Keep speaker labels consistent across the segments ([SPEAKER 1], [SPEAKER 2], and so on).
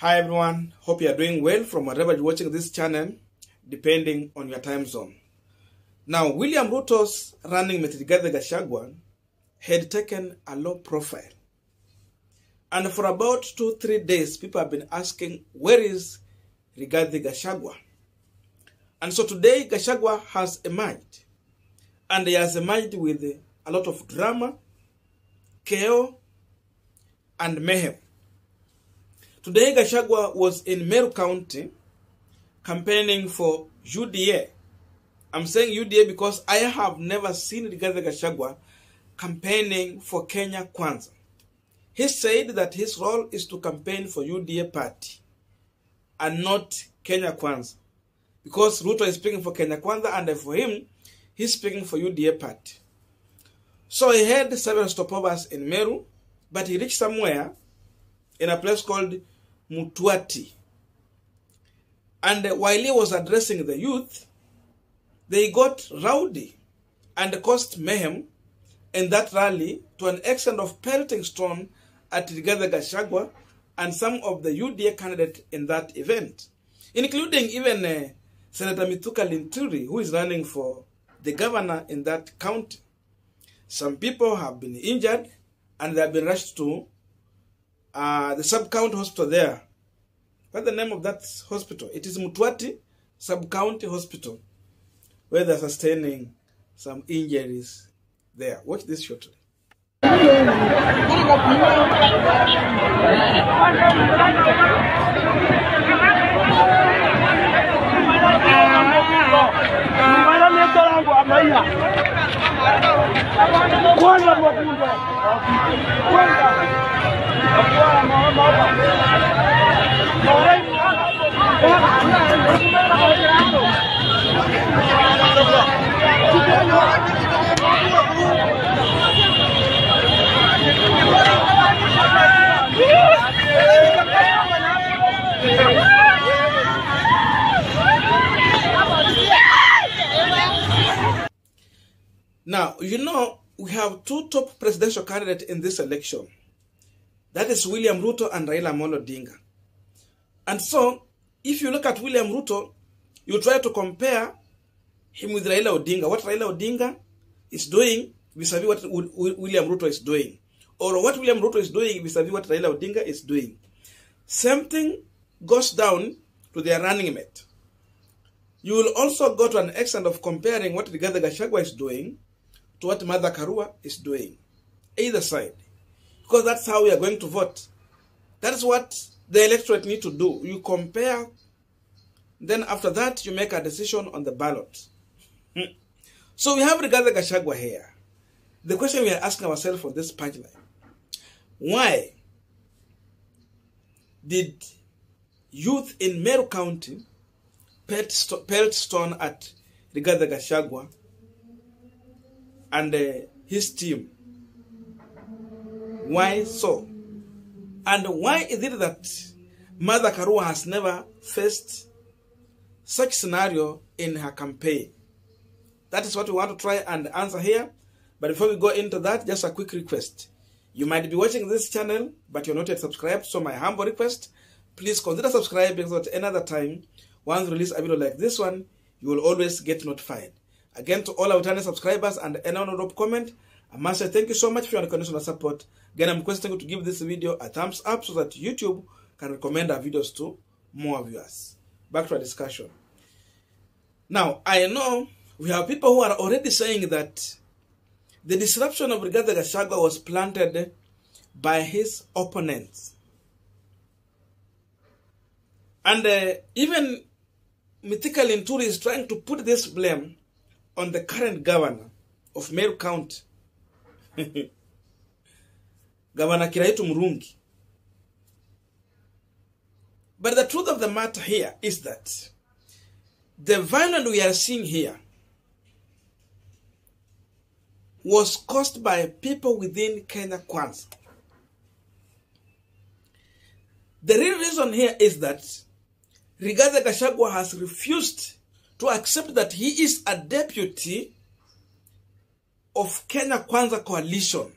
[SPEAKER 1] Hi everyone, hope you are doing well from wherever you're watching this channel, depending on your time zone. Now, William Ruto's running mate Rigathi Gachagua had taken a low profile. And for about 2-3 days, people have been asking, where is Rigathi Gachagua? And so today, Gachagua has emerged. And he has emerged with a lot of drama, chaos, and mayhem. Today, Gachagua was in Meru County campaigning for UDA. I'm saying UDA because I have never seen Rigathi Gachagua campaigning for Kenya Kwanza. He said that his role is to campaign for UDA party and not Kenya Kwanza. Because Ruto is speaking for Kenya Kwanza and for him, he's speaking for UDA party. So he had several stopovers in Meru, but he reached somewhere in a place called Mutuati. And while he was addressing the youth, they got rowdy and caused mayhem in that rally to an extent of pelting stone at Rigathi Gachagua and some of the UDA candidates in that event, including even Senator Mutuati Meru, who is running for the governor in that county. Some people have been injured and they have been rushed to the sub-county hospital there. What's the name of that hospital? It is Mutuati Sub-County Hospital, where they're sustaining some injuries there. Watch this shortly. Now, you know, we have two top presidential candidates in this election. That is William Ruto and Raila Amolo Odinga. And so, if you look at William Ruto, you try to compare him with Raila Odinga. What Raila Odinga is doing vis-a-vis what William Ruto is doing. Or what William Ruto is doing vis-a-vis what Raila Odinga is doing. Same thing goes down to their running mate. You will also go to an extent of comparing what Rigathi Gachagua is doing to what Martha Karua is doing. Either side. Because that's how we are going to vote. That is what the electorate need to do. You compare, then after that you make a decision on the ballot. So we have Rigathi Gachagua here. The question we are asking ourselves for this punchline: why did youth in Meru County pelt stone at Rigathi Gachagua and his team? Why so? And why is it that Martha Karua has never faced such scenario in her campaign? That is what we want to try and answer here. But before we go into that, just a quick request. You might be watching this channel, but you're not yet subscribed. So my humble request, please consider subscribing so that another time, once we release a video like this one, you will always get notified. Again, to all our channel subscribers and anyone who drop comment, I must say thank you so much for your unconditional support. Again, I'm requesting you to give this video a thumbs up so that YouTube can recommend our videos to more viewers. Back to our discussion. Now, I know we have people who are already saying that the disruption of Rigathi Gachagua was planted by his opponents. And even Mutuati Meru is trying to put this blame on the current governor of Meru County, Governor Kiraitu Murungi. But the truth of the matter here is that the violence we are seeing here was caused by people within Kenya Kwanza. The real reason here is that Rigathi Gachagua has refused to accept that he is a deputy of Kenya Kwanza coalition.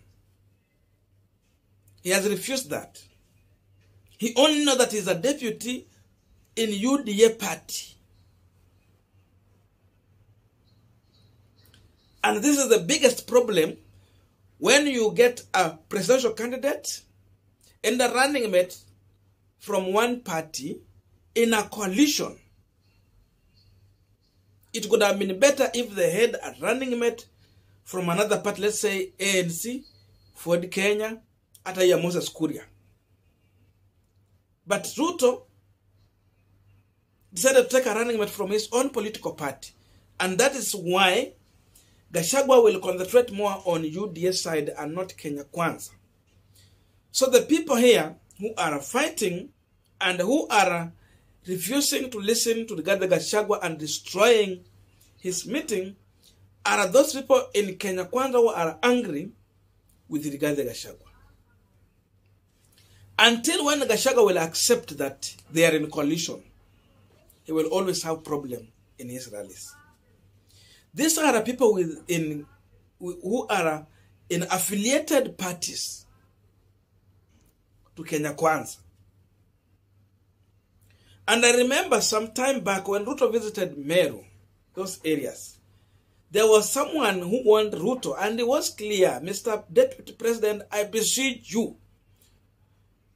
[SPEAKER 1] He has refused that. He only knows that he's a deputy in UDA party. And this is the biggest problem when you get a presidential candidate and a running mate from one party in a coalition. It would have been better if they had a running mate from another party, let's say ANC, Ford Kenya, Ataya Moses Kuria. But Ruto decided to take a running mate from his own political party. And that is why Gachagua will concentrate more on UDA side and not Kenya Kwanza. So the people here who are fighting and who are refusing to listen to Rigathi Gachagua and destroying his meeting are those people in Kenya Kwanza who are angry with Rigathi Gachagua. Until when Gachagua will accept that they are in coalition, he will always have problem in his rallies. These are people who are in affiliated parties to Kenya Kwanza. And I remember some time back when Ruto visited Meru, those areas, there was someone who warned Ruto, and it was clear, Mr. Deputy President, I beseech you,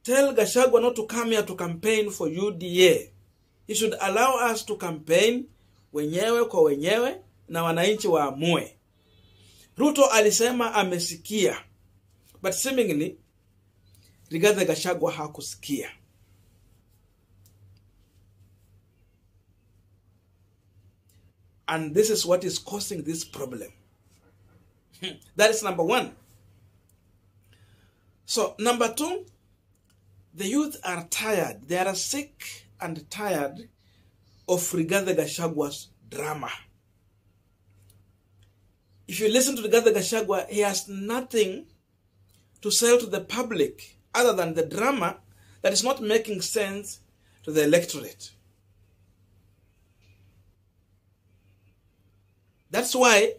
[SPEAKER 1] tell Gachagua not to come here to campaign for UDA. He should allow us to campaign wenyewe kwa wenyewe na wananchi waamue. Ruto alisema amesikia, but seemingly Rigathi Gachagua hakusikia. And this is what is causing this problem. That is number one. So number two, the youth are tired. They are sick and tired of Rigathi Gachagua's drama. If you listen to Rigathi Gachagua, he has nothing to sell to the public other than the drama that is not making sense to the electorate. That's why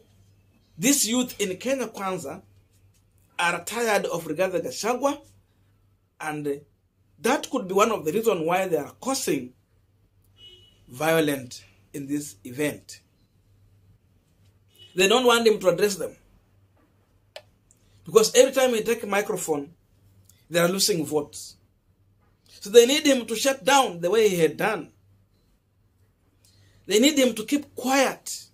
[SPEAKER 1] these youth in Kenya Kwanza are tired of Rigathi Gachagua, and that could be one of the reasons why they are causing violence in this event. They don't want him to address them. Because every time he takes a microphone, they are losing votes. So they need him to shut down the way he had done. They need him to keep quiet.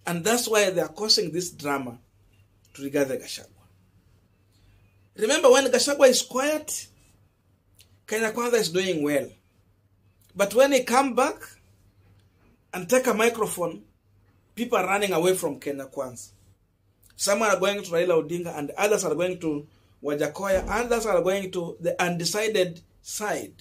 [SPEAKER 1] And that's why they are causing this drama to Rigathi Gachagua. Remember, when Gachagua is quiet, Kenya Kwanza is doing well. But when he comes back and take a microphone, people are running away from Kenya Kwanza. Some are going to Raila Odinga, and others are going to Wajakoya, others are going to the undecided side.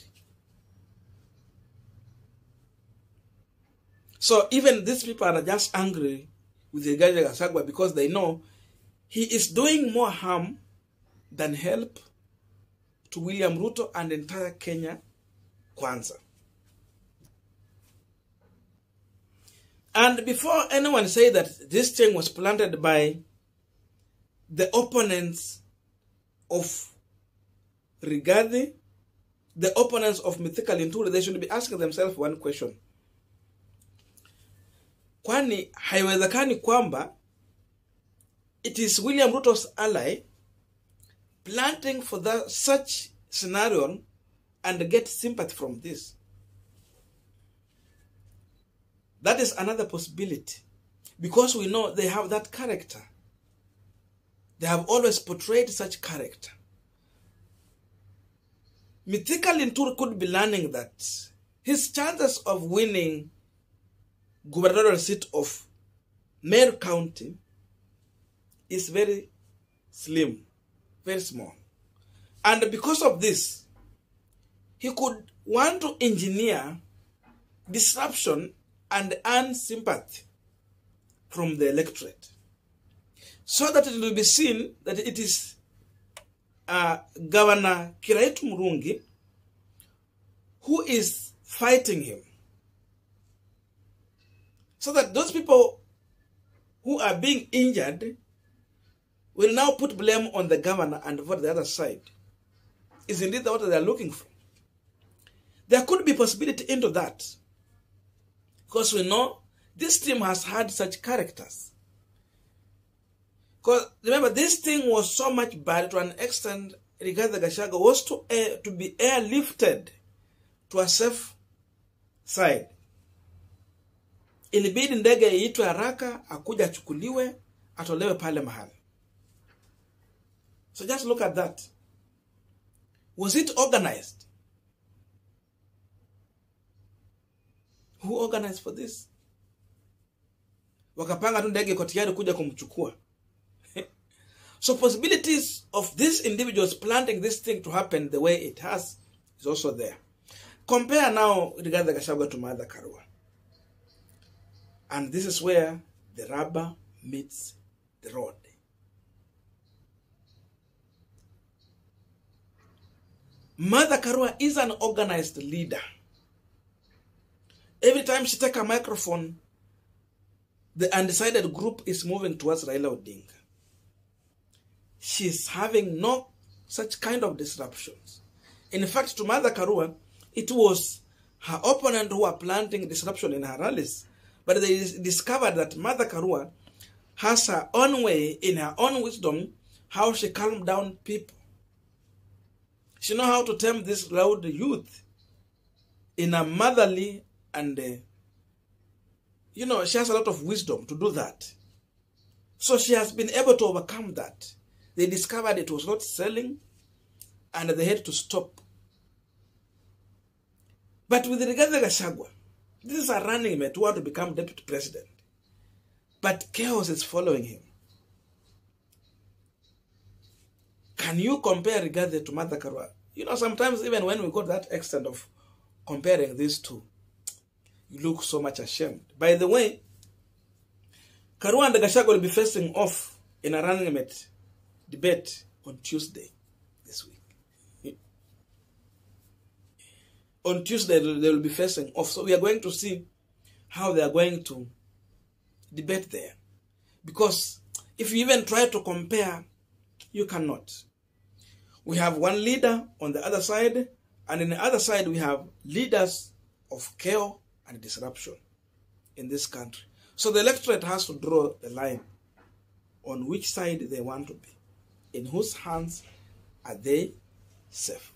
[SPEAKER 1] So even these people are just angry with Rigathi Gachagua because they know he is doing more harm than help to William Ruto and entire Kenya Kwanza. And before anyone say that this thing was planted by the opponents of Rigathi, the opponents of Mythical Inturi, they should be asking themselves one question. Kwani haiwezekani kwamba it is William Ruto's ally planting for such scenario and get sympathy from this? That is another possibility. Because we know they have that character. They have always portrayed such character. Mythical Inturi could be learning that his chances of winning gubernatorial seat of Meru County is very slim, very small. And because of this, he could want to engineer disruption and earn sympathy from the electorate, so that it will be seen that it is Governor Kiraitu Murungi who is fighting him. So that those people who are being injured will now put blame on the governor and vote the other side, is indeed what they are looking for. There could be possibility into that, because we know this team has had such characters. Because remember, this thing was so much bad to an extent. Rigathi Gachagua was to be airlifted to a safe side. Ilibidi ndege iitwe haraka, akuja achukuliwe, atolewe pale mahali. So just look at that. Was it organized? Who organized for this? Wakapanga tu ndege iko tayari kuja kumchukua. So possibilities of these individuals planting this thing to happen the way it has is also there. Compare now Rigathi Gachagua to Martha Karua. And this is where the rubber meets the road. Martha Karua is an organized leader. Every time she takes a microphone, the undecided group is moving towards Raila Odinga. She's having no such kind of disruptions. In fact, to Martha Karua, it was her opponent who were planting disruption in her rallies. But they discovered that Martha Karua has her own way, in her own wisdom, how she calmed down people. She knows how to tame this loud youth in a motherly and, she has a lot of wisdom to do that. So she has been able to overcome that. They discovered it was not selling, and they had to stop. But with Rigathi Gachagua, this is a running mate who want to become deputy president. But chaos is following him. Can you compare Rigathi to Martha Karua? Sometimes even when we go to that extent of comparing these two, you look so much ashamed. By the way, Karua and Gachagua will be facing off in a running mate debate on Tuesday this week. On Tuesday, they will be facing off. So we are going to see how they are going to debate there. Because if you even try to compare, you cannot. We have one leader on the other side, and on the other side we have leaders of chaos and disruption in this country. So the electorate has to draw the line on which side they want to be. In whose hands are they safe?